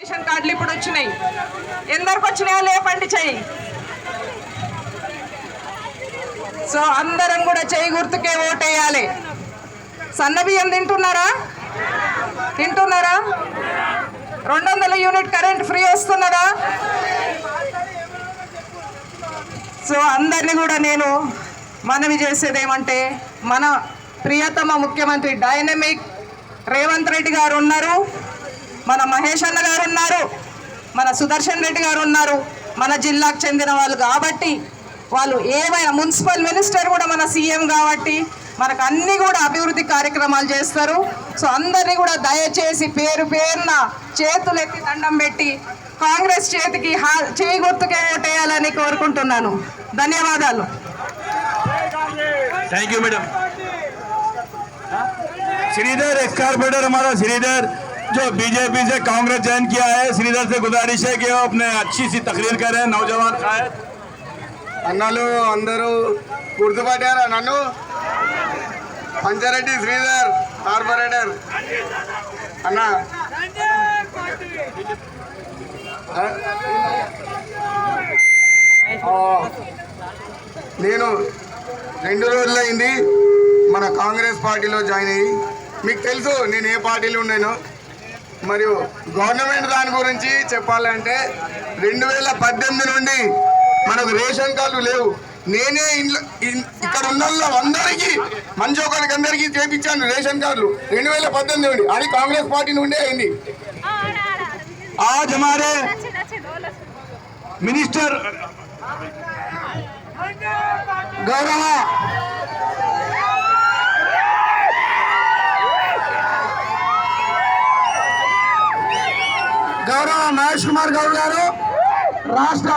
Ration కార్డులు ఇప్పుడు వచ్చినాయి. ఎందరికి వచ్చినాయో లేపండి చెయ్యి. సో అందరం కూడా చెయ్యి గుర్తుకే ఓటేయాలి. సన్న బియ్యం తింటున్నారా? 200 యూనిట్ కరెంట్ ఫ్రీ వస్తున్నదా? సో అందరినీ కూడా నేను మనవి చేసేది ఏమంటే, మన ప్రియతమ ముఖ్యమంత్రి డైనమిక్ రేవంత్ రెడ్డి గారు ఉన్నారు, మన మహేష్ అన్న గారు ఉన్నారు, మన సుదర్శన్ రెడ్డి గారు ఉన్నారు, మన జిల్లాకు చెందిన వాళ్ళు కాబట్టి వాళ్ళు ఏమైనా మున్సిపల్ మినిస్టర్ కూడా మన సీఎం కాబట్టి మనకు అన్ని కూడా అభివృద్ధి కార్యక్రమాలు చేస్తారు. సో అందరినీ కూడా దయచేసి పేరు పేరున చేతులెత్తి దండం పెట్టి కాంగ్రెస్ చేతికి చేయి గుర్తుకే ఓటేయాలని కోరుకుంటున్నాను. ధన్యవాదాలు. Thank you madam. Sridhar ex corporator हमारा श्रीधर जो बीजेपी से कांग्रेस ज्वाइन किया है, श्रीधर से गुजारिश है कि वो अपने अच्छी सी तकरीर करें. नौजवान शायद అన్నలు అందరూ గుర్తుపట్టారా నన్ను? పంచారెడ్డి శ్రీధర్ కార్పొరేటర్ అన్న. నేను 2 రోజులైంది మన కాంగ్రెస్ పార్టీలో జాయిన్ అయ్యి. మీకు తెలుసు నేను ఏ పార్టీలో ఉన్నానో. మరియు గవర్నమెంట్ దాని గురించి చెప్పాలంటే 2018 నుండి మనకు రేషన్ కార్డులు లేవు. నేనే ఇక్కడ ఉన్న అందరికీ మంచి ఒకరికి అందరికీ చేపించాను రేషన్ కార్డులు 2018 నుండి. అది కాంగ్రెస్ పార్టీ నుండే అయింది. आज हमारे मिनिस्टर గౌరవ మహేష్ కుమార్ గౌడ్ గారు రాష్ట్ర